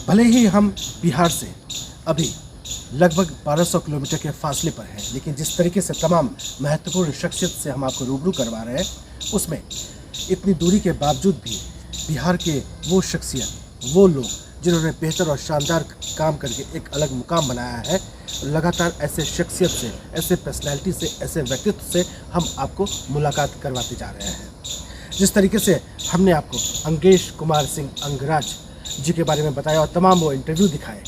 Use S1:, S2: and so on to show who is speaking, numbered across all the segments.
S1: भले ही हम बिहार से अभी लगभग 1200 किलोमीटर के फासले पर हैं, लेकिन जिस तरीके से तमाम महत्वपूर्ण शख्सियत से हम आपको रूबरू करवा रहे हैं, उसमें इतनी दूरी के बावजूद भी बिहार के वो शख्सियत, वो लोग जिन्होंने बेहतर और शानदार काम करके एक अलग मुकाम बनाया है, लगातार ऐसे शख्सियत से, ऐसे पर्सनैलिटी से, ऐसे व्यक्तित्व से हम आपको मुलाकात करवाते जा रहे हैं। जिस तरीके से हमने आपको अंगेश कुमार सिंह अंगराज जी के बारे में बताया और तमाम वो इंटरव्यू दिखाए,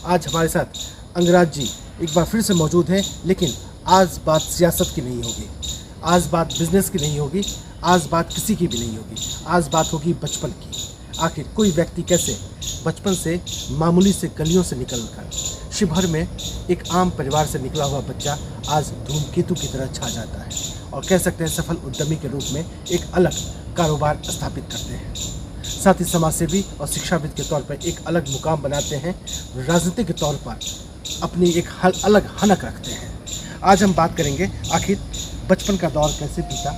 S1: आज हमारे साथ अंगराज जी एक बार फिर से मौजूद हैं। लेकिन आज बात सियासत की नहीं होगी, आज बात बिजनेस की नहीं होगी, आज बात किसी की भी नहीं होगी, आज बात होगी बचपन की। आखिर कोई व्यक्ति कैसे बचपन से मामूली से गलियों से निकलकर शिवहर में एक आम परिवार से निकला हुआ बच्चा आज धूमकेतु की तरह छा जाता है और कह सकते हैं सफल उद्यमी के रूप में एक अलग कारोबार स्थापित करते हैं, साथ ही समाजसेवी और शिक्षाविद के तौर पर एक अलग मुकाम बनाते हैं, राजनीति के तौर पर अपनी एक अलग हनक रखते हैं। आज हम बात करेंगे आखिर बचपन का दौर कैसे बीता,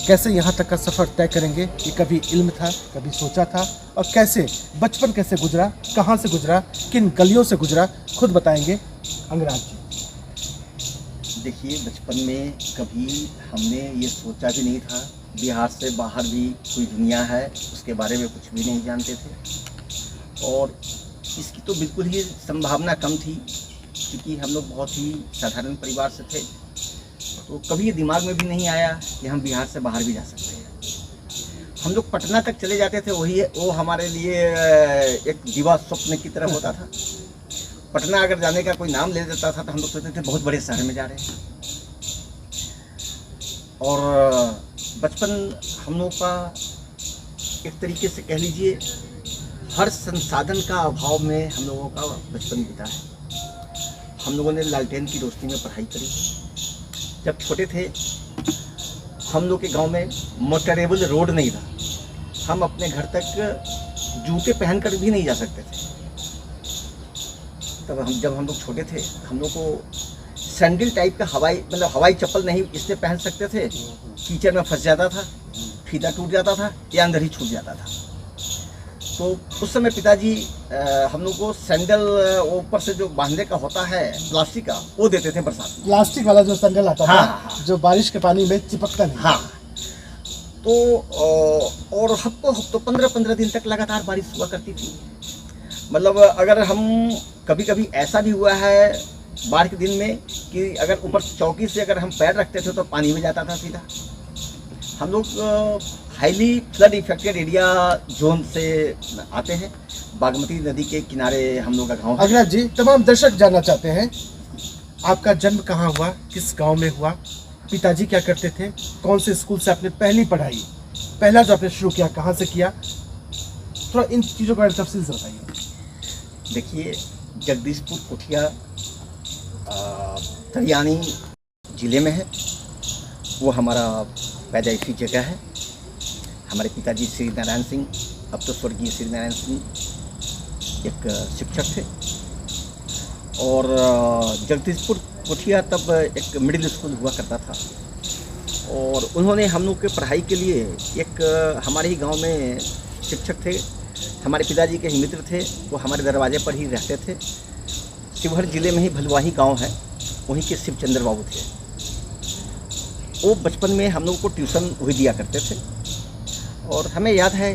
S1: कैसे यहाँ तक का सफ़र तय करेंगे कि कभी इल्म था, कभी सोचा था, और कैसे बचपन कैसे गुजरा, कहाँ से गुजरा, किन गलियों से गुजरा, खुद बताएंगे अंगराज जी।
S2: देखिए, बचपन में कभी हमने ये सोचा भी नहीं था, बिहार से बाहर भी कोई दुनिया है उसके बारे में कुछ भी नहीं जानते थे, और इसकी तो बिल्कुल ही संभावना कम थी क्योंकि हम लोग बहुत ही साधारण परिवार से थे। तो कभी ये दिमाग में भी नहीं आया कि हम बिहार से बाहर भी जा सकते हैं। हम लोग पटना तक चले जाते थे, वो हमारे लिए एक दिवा स्वप्न की तरह होता था। पटना अगर जाने का कोई नाम ले देता था तो हम लोग सोचते थे बहुत बड़े शहर में जा रहे हैं। और बचपन हम लोगों का एक तरीके से कह लीजिए हर संसाधन का अभाव में हम लोगों का बचपन बीता है। हम लोगों ने लालटेन की रोशनी में पढ़ाई करी। जब छोटे थे हम लोग के गांव में मोटरेबल रोड नहीं था, हम अपने घर तक जूते पहनकर भी नहीं जा सकते थे। तब जब हम लोग छोटे थे हम लोग को सैंडल टाइप का हवाई चप्पल नहीं इसलिए पहन सकते थे, कीचड़ में फंस जाता था, फीता टूट जाता था या अंदर ही छूट जाता था। तो उस समय पिताजी हम लोग को सैंडल ऊपर से जो बांधने का होता है प्लास्टिक का, वो देते थे बरसात में।
S1: प्लास्टिक वाला जो सैंडल आता था,
S2: हाँ,
S1: जो बारिश के पानी में चिपकता नहीं।
S2: हाँ, तो और हफ्तों 15-15 दिन तक लगातार बारिश हुआ करती थी। मतलब अगर हम कभी कभी ऐसा भी हुआ है बाढ़ के दिन में कि अगर ऊपर चौकी से अगर हम पैर रखते थे तो पानी में जाता था सीधा। हम लोग highly flood affected area zone से आते हैं। बागमती नदी के किनारे हम लोग का गाँव है।
S1: अंगराज जी, तमाम दर्शक जानना चाहते हैं आपका जन्म कहाँ हुआ, किस गांव में हुआ, पिताजी क्या करते थे, कौन से स्कूल से आपने पहली पढ़ाई, पहला जो आपने शुरू किया कहाँ से किया, थोड़ा इन चीज़ों के बारे में तफसील से बताइए।
S2: देखिए, जगदीशपुर कोठिया तरियानी ज़िले में है। वो हमारा पैदाइशी जगह है। हमारे पिताजी श्री नारायण सिंह, अब तो स्वर्गीय श्री नारायण सिंह, एक शिक्षक थे। और जगदीशपुर कोठिया तब एक मिडिल स्कूल हुआ करता था, और उन्होंने हम लोग के पढ़ाई के लिए एक हमारे ही गांव में शिक्षक थे, हमारे पिताजी के ही मित्र थे, वो हमारे दरवाजे पर ही रहते थे। शिवहर ज़िले में ही भलवाही गांव है, वहीं के शिवचंद्र बाबू थे। वो बचपन में हम लोग को ट्यूशन वही दिया करते थे, और हमें याद है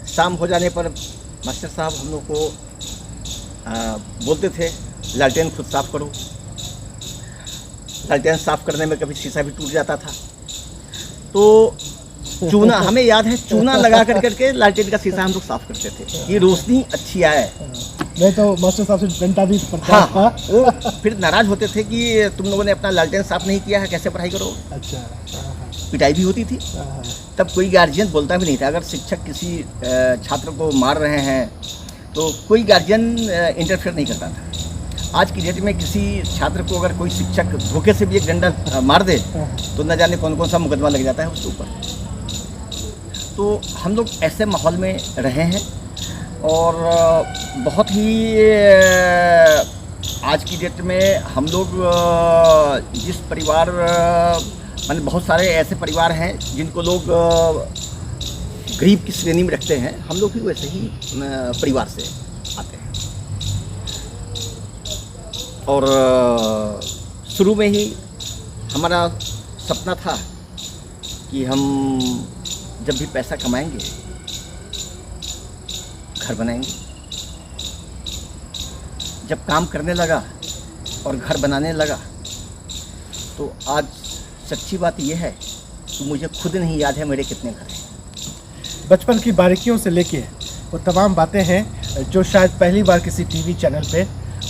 S2: शाम हो जाने पर मास्टर साहब हम लोग को बोलते थे लालटेन खुद साफ़ करो। लालटेन साफ़ करने में कभी शीशा भी टूट जाता था, तो चूना, हमें याद है चूना लगा करके लालटेन का शीशा हम लोग साफ़ करते थे कि रोशनी अच्छी आए।
S1: नहीं तो मास्टर साहब से घंटा भी पड़ता।
S2: हाँ, वो फिर नाराज़ होते थे कि तुम लोगों ने अपना लालटेन साफ़ नहीं किया है, कैसे पढ़ाई करो।
S1: अच्छा,
S2: पिटाई भी होती थी। तब कोई गार्जियन बोलता भी नहीं था। अगर शिक्षक किसी छात्र को मार रहे हैं तो कोई गार्जियन इंटरफेयर नहीं करता था। आज की डेट में किसी छात्र को अगर कोई शिक्षक धोखे से भी एक डंडा मार दे तो न जाने कौन कौन सा मुकदमा लग जाता है उसके ऊपर। तो हम लोग ऐसे माहौल में रहे हैं और बहुत ही आज की डेट में हम लोग जिस परिवार माने बहुत सारे ऐसे परिवार हैं जिनको लोग गरीब की श्रेणी में रखते हैं, हम लोग भी वैसे ही परिवार से आते हैं। और शुरू में ही हमारा सपना था कि हम जब भी पैसा कमाएंगे घर बनाएंगे। जब काम करने लगा और घर बनाने लगा तो आज सच्ची बात यह है कि मुझे खुद नहीं याद है मेरे कितने घर हैं।
S1: बचपन की बारीकियों से लेके वो तमाम बातें हैं जो शायद पहली बार किसी टीवी चैनल पे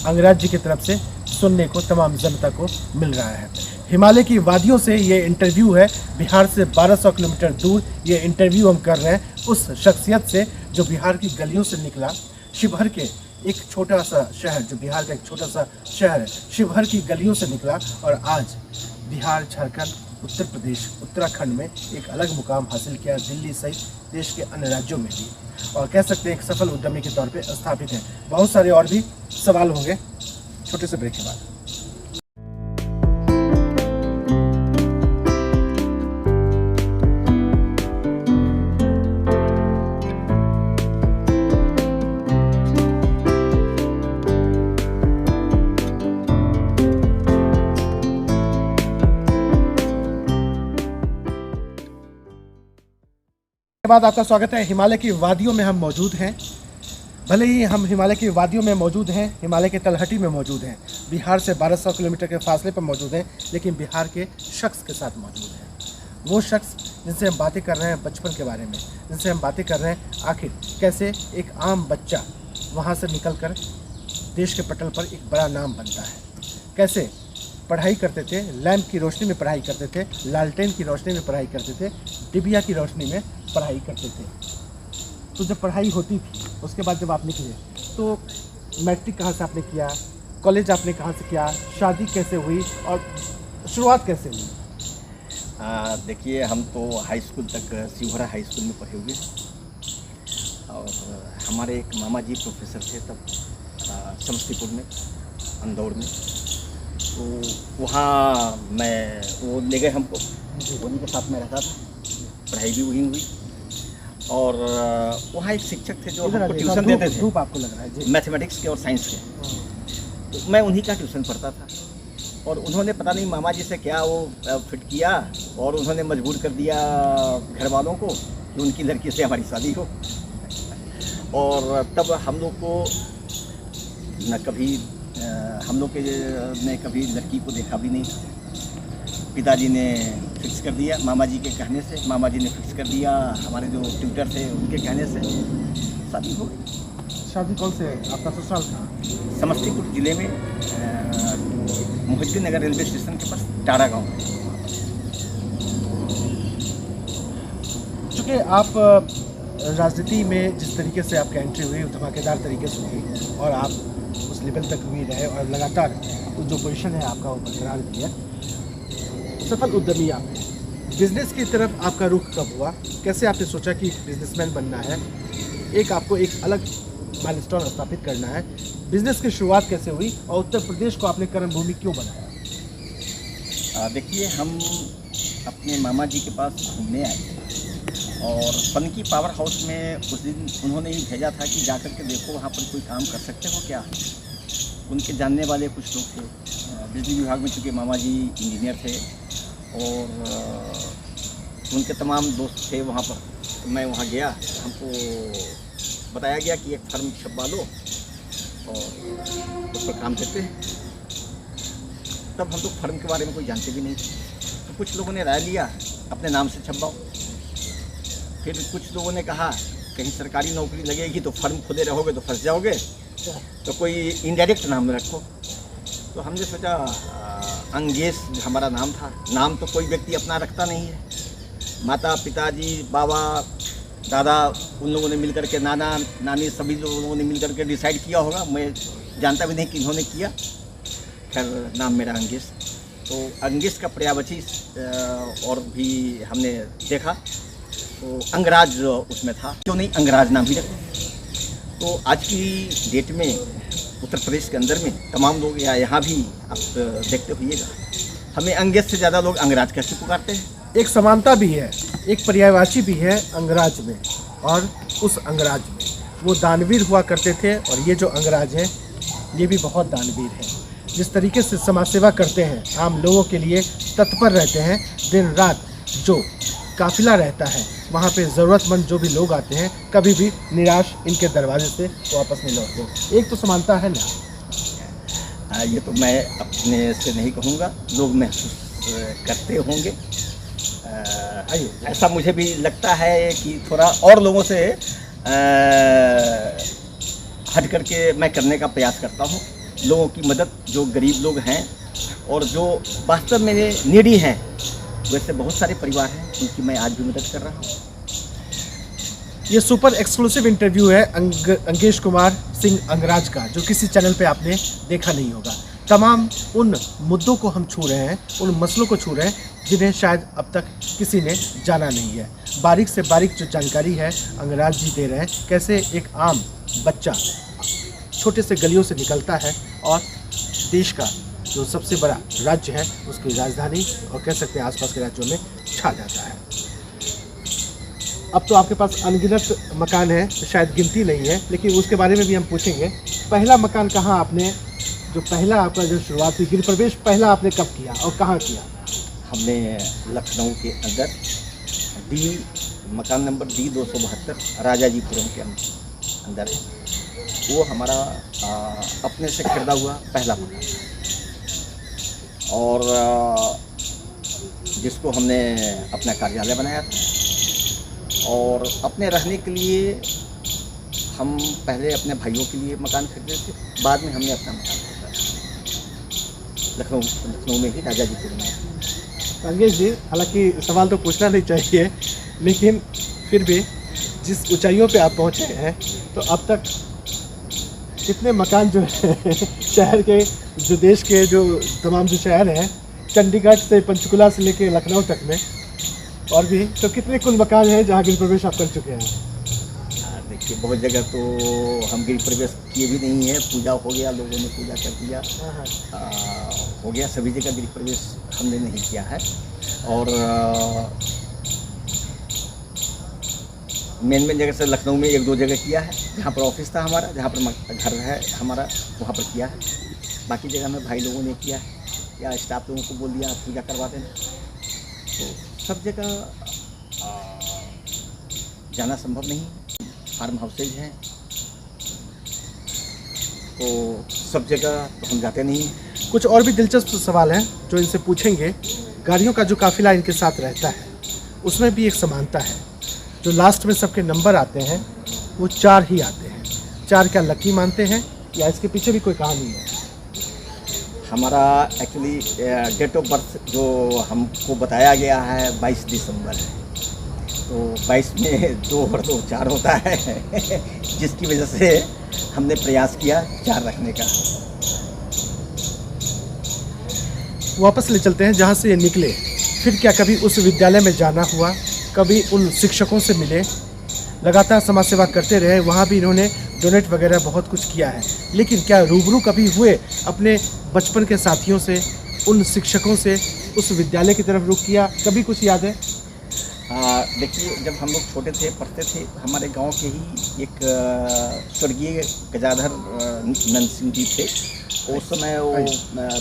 S1: अंग्रेज जी की तरफ से सुनने को तमाम जनता को मिल रहा है। हिमालय की वादियों से ये इंटरव्यू है, बिहार से 1200 किलोमीटर दूर ये इंटरव्यू हम कर रहे हैं उस शख्सियत से जो बिहार की गलियों से निकला। शिवहर के एक छोटा सा शहर, जो बिहार का एक छोटा सा शहर है, शिवहर की गलियों से निकला और आज बिहार, झारखंड, उत्तर प्रदेश, उत्तराखंड में एक अलग मुकाम हासिल किया, दिल्ली सहित देश के अन्य राज्यों में भी, और कह सकते हैं एक सफल उद्यमी के तौर पे स्थापित है। बहुत सारे और भी सवाल होंगे छोटे से ब्रेक के बाद। बाद आपका स्वागत है। हिमालय की वादियों में हम मौजूद हैं। भले ही हम हिमालय की वादियों में मौजूद हैं, हिमालय के तलहटी में मौजूद हैं, बिहार से 1200 किलोमीटर के फासले पर मौजूद हैं, लेकिन बिहार के शख्स के साथ मौजूद हैं। वो शख्स जिनसे हम बातें कर रहे हैं बचपन के बारे में, जिनसे हम बातें कर रहे हैं आखिर कैसे एक आम बच्चा वहाँ से निकल कर देश के पटल पर एक बड़ा नाम बनता है, कैसे पढ़ाई करते थे, लैंप की रोशनी में पढ़ाई करते थे, लालटेन की रोशनी में पढ़ाई करते थे, डिबिया की रोशनी में पढ़ाई करते थे। तो जब पढ़ाई होती थी उसके बाद जब आप निकले तो मैट्रिक कहाँ से आपने किया, कॉलेज आपने कहाँ से किया, शादी कैसे हुई और शुरुआत कैसे हुई?
S2: देखिए, हम तो हाई स्कूल तक शिवहर हाई स्कूल में पढ़े हुए और हमारे एक मामा जी प्रोफेसर थे तब समस्तीपुर में, इंदौर में। तो वहाँ वो ले गए हमको, उन्हीं के साथ में रहता था, पढ़ाई भी वहीं हुई। और वहाँ एक शिक्षक थे जो हमको ट्यूशन देते थे,
S1: धूप आपको लग रहा है जी,
S2: मैथमेटिक्स के और साइंस के। तो मैं उन्हीं का ट्यूशन पढ़ता था और उन्होंने पता नहीं मामा जी से क्या वो फिट किया और उन्होंने मजबूर कर दिया घर वालों को कि उनकी लड़की से हमारी शादी हो। और तब हम लोग को न कभी हम लोग के ने कभी लड़की को देखा भी नहीं था। पिताजी ने फिक्स कर दिया, मामा जी के कहने से, मामा जी ने फिक्स कर दिया, हमारे जो ट्यूटर थे उनके कहने से शादी हो गई।
S1: शादी कौन से आपका ससुराल था?
S2: समस्तीपुर ज़िले में मुहिद्दीन नगर रेलवे स्टेशन के पास टारा गांव में।
S1: चूँकि आप राजनीति में जिस तरीके से आपकी एंट्री हुई धमाकेदार तरीके से हुई और आप उस लेवल तक भी रहे और लगातार जो पोजीशन है आपका वो बरकरार किया, सफल उद्यमी आप हैं। बिजनेस की तरफ आपका रुख कब हुआ? कैसे आपने सोचा कि बिजनेसमैन बनना है, एक आपको एक अलग माइलस्टोन स्थापित करना है? बिजनेस की शुरुआत कैसे हुई और उत्तर प्रदेश को आपने कर्मभूमि क्यों बनाया?
S2: देखिए, हम अपने मामा जी के पास घूमने आए थे और पनकी पावर हाउस में उस दिन उन्होंने ही भेजा था कि जाकर के देखो वहाँ पर कोई काम कर सकते हो क्या। उनके जानने वाले कुछ लोग थे बिजली विभाग में, चूँकि मामा जी इंजीनियर थे और उनके तमाम दोस्त थे वहाँ पर। तो मैं वहाँ गया, हमको बताया गया कि एक फर्म छपवा लो और उस पर काम करते हैं। तब हम लोग फर्म के बारे में कोई जानते भी नहीं थे, तो कुछ लोगों ने राय लिया अपने नाम से छपवाओ। फिर कुछ लोगों ने कहा कहीं सरकारी नौकरी लगेगी तो फर्म खुदे रहोगे तो फंस जाओगे, तो कोई इनडायरेक्ट नाम रखो। तो हमने सोचा अंगेश हमारा नाम था। नाम तो कोई व्यक्ति अपना रखता नहीं है, माता पिताजी बाबा दादा उन लोगों ने मिलकर के, नाना नानी सभी लोगों ने मिलकर के डिसाइड किया होगा, मैं जानता भी नहीं कि इन्होंने किया। खैर नाम मेरा अंगेश। तो अंगेश का पर्यायवाची और भी हमने देखा तो अंगराज उसमें था, क्यों नहीं अंगराज नाम भी रखा। तो आज की डेट में उत्तर प्रदेश के अंदर में तमाम लोग या यहाँ भी आप देखते होइएगा, हमें अंगेश से ज़्यादा लोग अंगराज कैसे पुकारते हैं।
S1: एक समानता भी है, एक पर्यायवाची भी है अंगराज में और उस अंगराज में। वो दानवीर हुआ करते थे और ये जो अंगराज हैं ये भी बहुत दानवीर हैं। जिस तरीके से समाज सेवा करते हैं, आम लोगों के लिए तत्पर रहते हैं, दिन रात जो काफिला रहता है वहाँ पे ज़रूरतमंद जो भी लोग आते हैं कभी भी निराश इनके दरवाजे से वापस नहीं लौटते। एक तो समानता है ना।
S2: ये तो मैं अपने से नहीं कहूँगा, लोग महसूस करते होंगे। ऐसा मुझे भी लगता है कि थोड़ा और लोगों से हट करके मैं करने का प्रयास करता हूँ। लोगों की मदद, जो गरीब लोग हैं और जो वास्तव में नीडी हैं, वैसे बहुत सारे परिवार हैं उनकी मैं आज भी मदद कर रहा हूँ।
S1: ये सुपर एक्सक्लूसिव इंटरव्यू है अंगेश कुमार सिंह अंगराज का, जो किसी चैनल पे आपने देखा नहीं होगा। तमाम उन मुद्दों को हम छू रहे हैं, उन मसलों को छू रहे हैं जिन्हें शायद अब तक किसी ने जाना नहीं है। बारीक से बारीक जो जानकारी है अंगराज जी दे रहे हैं, कैसे एक आम बच्चा छोटे से गलियों से निकलता है और देश का जो सबसे बड़ा राज्य है उसकी राजधानी और कह सकते हैं आसपास के राज्यों में छा जाता है। अब तो आपके पास अनगिनत मकान है, शायद गिनती नहीं है, लेकिन उसके बारे में भी हम पूछेंगे। पहला मकान कहाँ आपने, जो पहला आपका जो शुरुआत हुई गृह प्रवेश, पहला आपने कब किया और कहाँ किया?
S2: हमने लखनऊ के अंदर मकान नंबर D272 राजाजीपुरम के अंदर है। वो हमारा अपने से खरीदा हुआ पहला मकान और जिसको हमने अपना कार्यालय बनाया था। और अपने रहने के लिए हम पहले अपने भाइयों के लिए मकान खरीदे थे, बाद में हमने अपना मकान खरीदा लखनऊ में ही राजाजीपुर में।
S1: अंगेश जी, हालांकि सवाल तो पूछना नहीं चाहिए, लेकिन फिर भी जिस ऊंचाइयों पे आप पहुंचे हैं, तो अब तक कितने मकान जो है शहर के, जो देश के जो तमाम जो शहर हैं, चंडीगढ़ से पंचकुला से लेके लखनऊ तक में, और भी तो कितने कुल मकान हैं जहाँ गृह प्रवेश आप कर चुके हैं?
S2: देखिए, बहुत जगह तो हम गृह प्रवेश किए भी नहीं है। पूजा हो गया, लोगों ने पूजा कर दिया, हो गया। सभी जगह गृह प्रवेश हमने नहीं किया है। और मेन जगह से लखनऊ में 1-2 जगह किया है, जहाँ पर ऑफिस था हमारा, जहाँ पर घर है हमारा, वहाँ पर किया है। बाकी जगह में भाई लोगों ने किया है या स्टाफ लोगों को बोल दिया पूजा करवा देना। तो सब जगह जाना संभव नहीं है। फार्म हाउसेज हैं तो सब जगह तो हम जाते नहीं।
S1: कुछ और भी दिलचस्प सवाल हैं जो इनसे पूछेंगे। गाड़ियों का जो काफिला इनके साथ रहता है उसमें भी एक समानता है। जो लास्ट में सबके नंबर आते हैं वो 4 ही आते हैं। 4 क्या लकी मानते हैं या इसके पीछे भी कोई कहानी है?
S2: हमारा एक्चुअली डेट ऑफ बर्थ जो हमको बताया गया है 22 दिसंबर है। तो 22 में 2 और 2 4 होता है जिसकी वजह से हमने प्रयास किया 4 रखने का।
S1: वापस ले चलते हैं जहाँ से ये निकले। फिर क्या कभी उस विद्यालय में जाना हुआ, कभी उन शिक्षकों से मिले, लगातार समाज सेवा करते रहे, वहाँ भी इन्होंने डोनेट वगैरह बहुत कुछ किया है, लेकिन क्या रूबरू कभी हुए अपने बचपन के साथियों से, उन शिक्षकों से, उस विद्यालय की तरफ रुख किया, कभी कुछ याद है?
S2: देखिए, जब हम लोग छोटे थे, पढ़ते थे, हमारे गांव के ही एक स्वर्गीय गजाधर नंद सिंह जी थे। उस समय वो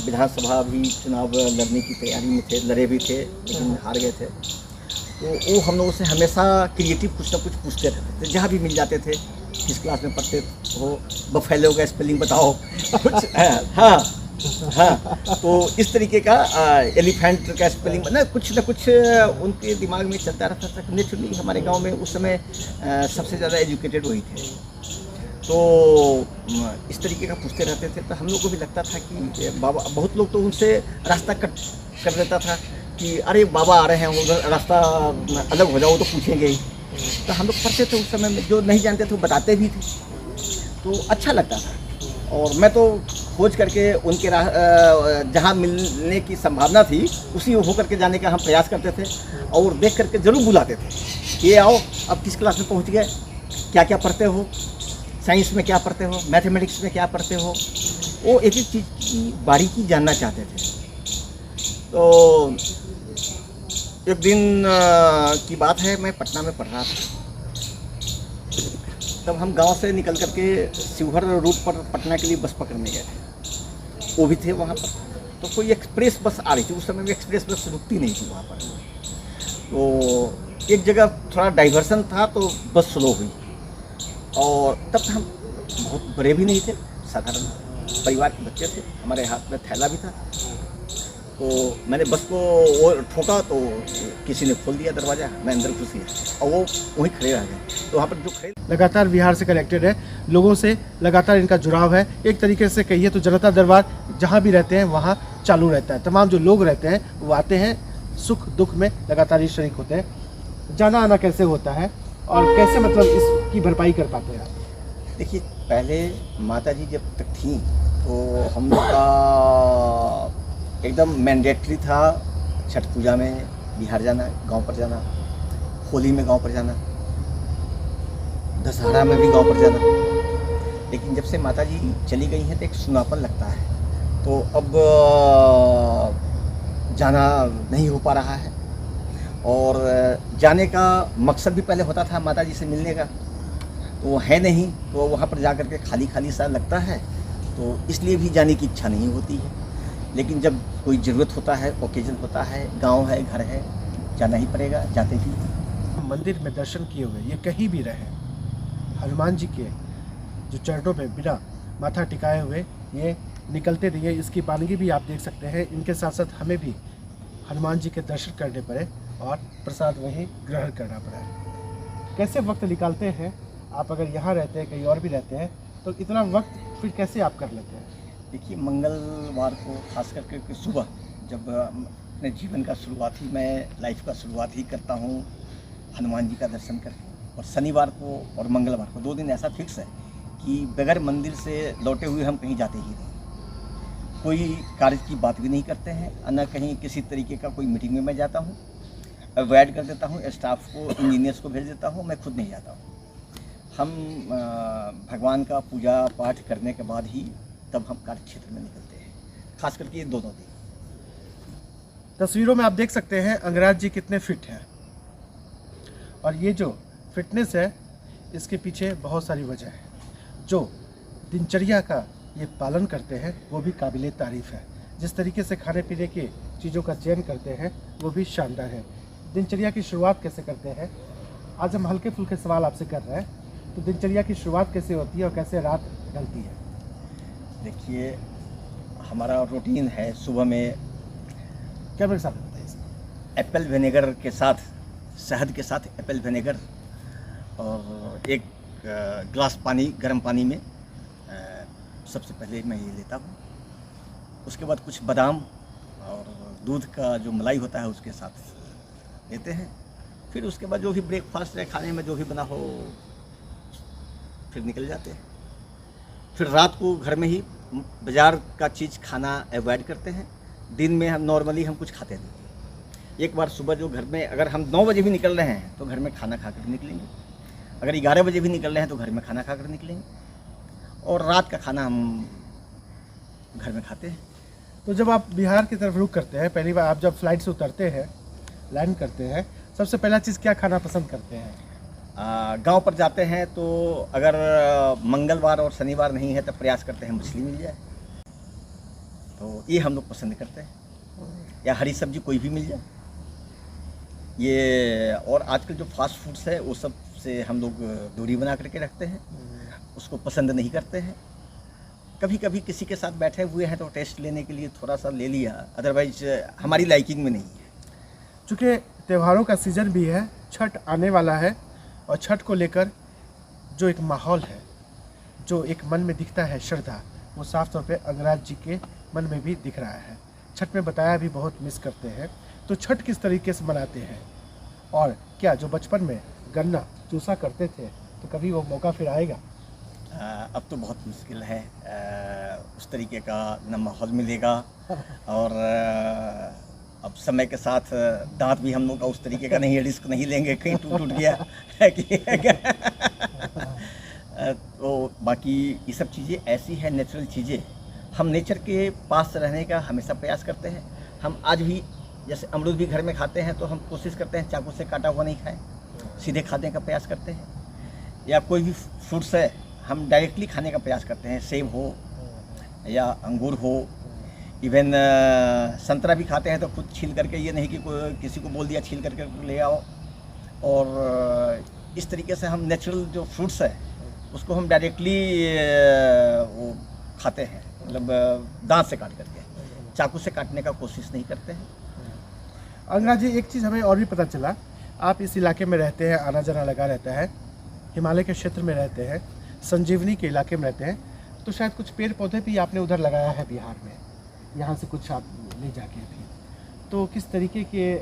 S2: विधानसभा भी चुनाव लड़ने की तैयारी में थे, लड़े भी थे लेकिन हार गए थे। तो वो हम लोगों से हमेशा क्रिएटिव कुछ ना कुछ पूछते रहते थे, जहाँ भी मिल जाते थे। किस क्लास में पढ़ते हो, बफेलो का स्पेलिंग बताओ कुछ। हाँ, तो इस तरीके का एलिफेंट का स्पेलिंग ना कुछ उनके दिमाग में चलता रहता था। नेचुरली हमारे गांव में उस समय सबसे ज़्यादा एजुकेटेड वही थे, तो इस तरीके का पूछते रहते थे। तो हम लोग को भी लगता था कि बाबा, बहुत लोग तो उनसे रास्ता कट कर देता था कि अरे बाबा आ रहे हैं, उधर रास्ता अलग हो जाओ तो पूछेंगे ही। तो हम लोग पढ़ते थे उस समय में, जो नहीं जानते थे वो बताते भी थे, तो अच्छा लगता था। और मैं तो खोज करके उनके जहाँ मिलने की संभावना थी उसी होकर के जाने का हम प्रयास करते थे और देख करके ज़रूर बुलाते थे। ये आओ, अब किस क्लास में पहुँच गए, क्या क्या पढ़ते हो, साइंस में क्या पढ़ते हो, मैथमेटिक्स में क्या पढ़ते हो, वो एक एक चीज़ की बारीकी जानना चाहते थे। तो एक दिन की बात है, मैं पटना में पढ़ रहा था, तब हम गांव से निकल करके शिवहर रूट पर पटना के लिए बस पकड़ने गए थे। वो भी थे वहाँ पर, तो कोई एक्सप्रेस बस आ रही थी। उस समय में एक्सप्रेस बस रुकती नहीं थी वहाँ पर। तो एक जगह थोड़ा डाइवर्सन था तो बस स्लो हुई, और तब हम बहुत बड़े भी नहीं थे, साधारण परिवार के बच्चे थे, हमारे हाथ में थैला भी था। तो मैंने बस को वो ठोका तो किसी ने खोल दिया दरवाज़ा, मैं अंदर घुस गया और वो वहीं खड़े रह गए। तो वहाँ पर जो खड़े
S1: लगातार बिहार से कनेक्टेड है, लोगों से लगातार इनका जुड़ाव है। एक तरीके से कहिए तो जनता दरबार जहाँ भी रहते हैं वहाँ चालू रहता है। तमाम जो लोग रहते हैं वो आते हैं, सुख दुख में लगातार ही शरीक होते हैं। जाना आना कैसे होता है और कैसे मतलब इसकी भरपाई कर पाते हैं आप?
S2: देखिए, पहले माता जी जब तक थी तो हम लोग का एकदम मैंडेटरी था छठ पूजा में बिहार जाना, गांव पर जाना, होली में गांव पर जाना, दशहरा में भी गांव पर जाना। लेकिन जब से माता जी चली गई हैं तो एक सुनापन लगता है, तो अब जाना नहीं हो पा रहा है। और जाने का मकसद भी पहले होता था माता जी से मिलने का, तो वो है नहीं, तो वहाँ पर जा कर के खाली खाली सा लगता है, तो इसलिए भी जाने की इच्छा नहीं होती है। लेकिन जब कोई ज़रूरत होता है, ओकेजन होता है, गांव है, घर है, जाना ही पड़ेगा, जाते ही।
S1: मंदिर में दर्शन किए हुए ये कहीं भी रहे, हनुमान जी के जो चरणों में बिना माथा टिकाए हुए ये निकलते रहिए। इसकी बानगी भी आप देख सकते हैं। इनके साथ साथ हमें भी हनुमान जी के दर्शन करने पड़े और प्रसाद वहीं ग्रहण करना पड़ा। कैसे वक्त निकालते हैं आप? अगर यहाँ रहते हैं, कहीं और भी रहते हैं, तो इतना वक्त फिर कैसे आप कर लेते हैं?
S2: देखिए, मंगलवार को खास करके सुबह जब अपने जीवन का शुरुआत ही, मैं लाइफ का शुरुआत ही करता हूँ हनुमान जी का दर्शन करके। और शनिवार को और मंगलवार को 2 दिन ऐसा फिक्स है कि बगैर मंदिर से लौटे हुए हम कहीं जाते ही नहीं। कोई कार्य की बात भी नहीं करते हैं, न कहीं किसी तरीके का कोई मीटिंग में मैं जाता हूँ, अवॉइड कर देता हूँ, स्टाफ को, इंजीनियर्स को भेज देता हूँ, मैं खुद नहीं जाता हूँ। हम भगवान का पूजा पाठ करने के बाद ही तब हम कार्य क्षेत्र में निकलते हैं, खास करके ये दोनों दिन।
S1: तस्वीरों में आप देख सकते हैं अंगराज जी कितने फिट हैं, और ये जो फिटनेस है इसके पीछे बहुत सारी वजह है। जो दिनचर्या का ये पालन करते हैं वो भी काबिले तारीफ़ है। जिस तरीके से खाने पीने की चीज़ों का चयन करते हैं वो भी शानदार है। दिनचर्या की शुरुआत कैसे करते हैं, आज हम हल्के फुल्के सवाल आपसे कर रहे हैं। तो दिनचर्या की शुरुआत कैसे होती है और कैसे रात ढलती है?
S2: देखिए, हमारा रूटीन है, सुबह में
S1: क्या मेरे साथ बताइए इसमें?
S2: एप्पल विनेगर के साथ, शहद के साथ एप्पल विनेगर और एक ग्लास पानी, गर्म पानी में सबसे पहले मैं ये लेता हूँ। उसके बाद कुछ बादाम और दूध का जो मलाई होता है उसके साथ लेते हैं। फिर उसके बाद जो भी ब्रेकफास्ट है, खाने में जो भी बना हो, फिर निकल जाते हैं। फिर रात को घर में ही बाज़ार का चीज़ खाना अवॉइड करते हैं। दिन में हम नॉर्मली कुछ खाते नहीं। एक बार सुबह जो घर में, अगर हम 9 बजे भी निकल रहे हैं तो घर में खाना खाकर निकलेंगे, अगर 11 बजे भी निकल रहे हैं तो घर में खाना खाकर निकलेंगे, और रात का खाना हम घर में खाते हैं।
S1: तो जब आप बिहार की तरफ रुख करते हैं, पहली बार आप जब फ्लाइट से उतरते हैं, लैंड करते हैं, सबसे पहला चीज़ क्या खाना पसंद करते हैं?
S2: गांव पर जाते हैं तो अगर मंगलवार और शनिवार नहीं है तो प्रयास करते हैं मछली मिल जाए, तो ये हम लोग पसंद करते हैं, या हरी सब्जी कोई भी मिल जाए ये। और आजकल जो फास्ट फूड्स है वो सब से हम लोग दूरी बना करके रखते हैं, उसको पसंद नहीं करते हैं। कभी कभी किसी के साथ बैठे हुए हैं तो टेस्ट लेने के लिए थोड़ा सा ले लिया, अदरवाइज हमारी लाइकिंग में नहीं है।
S1: चूँकि त्योहारों का सीज़न भी है, छठ आने वाला है, और छठ को लेकर जो एक माहौल है, जो एक मन में दिखता है श्रद्धा, वो साफ तौर पे अंगराज जी के मन में भी दिख रहा है। छठ में बताया भी बहुत मिस करते हैं। तो छठ किस तरीके से मनाते हैं, और क्या जो बचपन में गन्ना चूसा करते थे तो कभी वो मौका फिर आएगा?
S2: अब तो बहुत मुश्किल है, उस तरीके का न माहौल मिलेगा और अब समय के साथ दांत भी हम लोग का उस तरीके का नहीं है, रिस्क नहीं लेंगे कहीं टूट गया है कि तो बाकी ये सब चीज़ें ऐसी है, नेचुरल चीज़ें, हम नेचर के पास रहने का हमेशा प्रयास करते हैं। हम आज भी जैसे अमरूद भी घर में खाते हैं तो हम कोशिश करते हैं चाकू से काटा हुआ नहीं खाएं, सीधे खाने का प्रयास करते हैं। या कोई भी फ्रूट्स है हम डायरेक्टली खाने का प्रयास करते हैं, सेब हो या अंगूर हो, इवन संतरा भी खाते हैं तो खुद छील करके, ये नहीं कि कोई किसी को बोल दिया छील करके ले आओ। और इस तरीके से हम नेचुरल जो फ्रूट्स है उसको हम डायरेक्टली वो खाते हैं, मतलब दांत से काट करके, चाकू से काटने का कोशिश नहीं करते हैं।
S1: अंगराज जी, एक चीज़ हमें और भी पता चला, आप इस इलाके में रहते हैं, आना जाना लगा रहता है, हिमालय के क्षेत्र में रहते हैं, संजीवनी के इलाके में रहते हैं, तो शायद कुछ पेड़ पौधे भी आपने उधर लगाया है बिहार में, यहाँ से कुछ आप ले जाके भी, तो किस तरीके के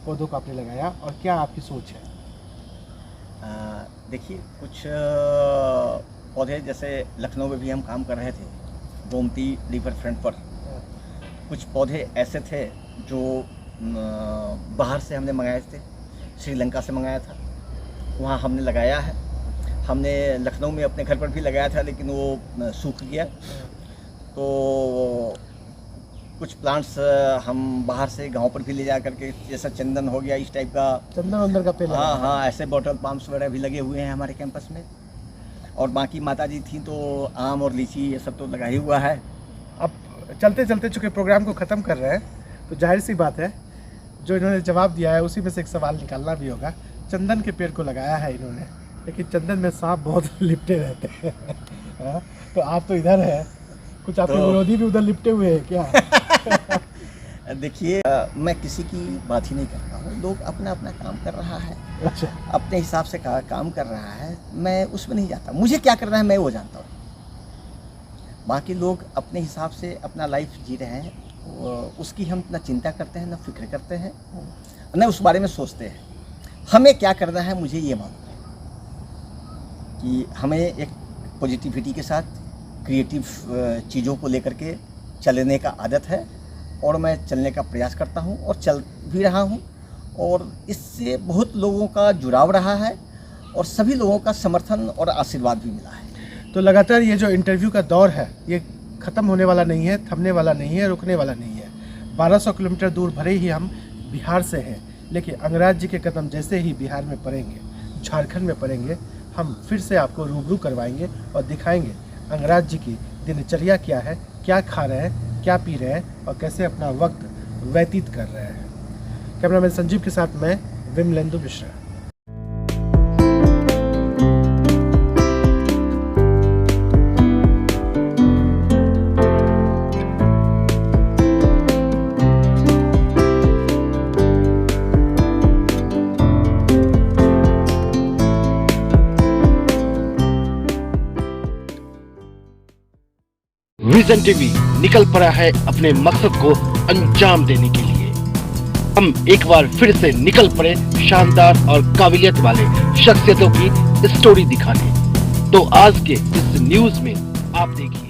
S1: पौधों को आपने लगाया और क्या आपकी सोच है?
S2: देखिए, कुछ पौधे जैसे लखनऊ में भी हम काम कर रहे थे, गोमती रिवर फ्रंट पर कुछ पौधे ऐसे थे जो बाहर से हमने मंगाए थे, श्रीलंका से मंगाया था, वहाँ हमने लगाया है। हमने लखनऊ में अपने घर पर भी लगाया था लेकिन वो सूख गया। तो कुछ प्लांट्स हम बाहर से गांव पर भी ले जा करके, जैसा चंदन हो गया, इस टाइप का
S1: चंदन वंदन का पेड़?
S2: हाँ, ऐसे बॉटल पाम्स वगैरह भी लगे हुए हैं हमारे कैंपस में। और बाकी माता जी थी तो आम और लीची ये सब तो लगा ही हुआ है।
S1: अब चलते चलते चूँकि प्रोग्राम को ख़त्म कर रहे हैं तो जाहिर सी बात है जो इन्होंने जवाब दिया है उसी में से एक सवाल निकालना भी होगा। चंदन के पेड़ को लगाया है इन्होंने, लेकिन चंदन में सांप बहुत लिपटे रहते हैं। हाँ, तो आप तो इधर है, कुछ आपके विरोधी भी उधर लिपटे हुए हैं क्या?
S2: देखिए, मैं किसी की बात ही नहीं करता हूँ, लोग अपना अपना काम कर रहा है।
S1: अच्छा,
S2: अपने हिसाब से काम कर रहा है, मैं उसमें नहीं जाता। मुझे क्या करना है मैं वो जानता हूँ, बाकी लोग अपने हिसाब से अपना लाइफ जी रहे हैं, उसकी हम ना चिंता करते हैं, ना फिक्र करते हैं, ना उस बारे में सोचते हैं। हमें क्या करना है मुझे ये मालूम है कि हमें एक पॉजिटिविटी के साथ क्रिएटिव चीज़ों को लेकर के चलने का आदत है और मैं चलने का प्रयास करता हूँ और चल भी रहा हूँ, और इससे बहुत लोगों का जुड़ाव रहा है और सभी लोगों का समर्थन और आशीर्वाद भी मिला है।
S1: तो लगातार ये जो इंटरव्यू का दौर है ये ख़त्म होने वाला नहीं है, थमने वाला नहीं है, रुकने वाला नहीं है। 1200 किलोमीटर दूर भले ही हम बिहार से हैं, लेकिन अंगराज जी के कदम जैसे ही बिहार में पड़ेंगे, झारखंड में पड़ेंगे, हम फिर से आपको रूबरू करवाएंगे और दिखाएंगे अंगराज जी की दिनचर्या क्या है, क्या खा रहे हैं, क्या पी रहे हैं और कैसे अपना वक्त व्यतीत कर रहे हैं। कैमरामैन संजीव के साथ मैं विमलेंदु मिश्रा।
S3: विजन टीवी निकल पड़ा है अपने मकसद को अंजाम देने के लिए। हम एक बार फिर से निकल पड़े शानदार और काबिलियत वाले शख्सियतों की स्टोरी दिखाने। तो आज के इस न्यूज में आप देखिए।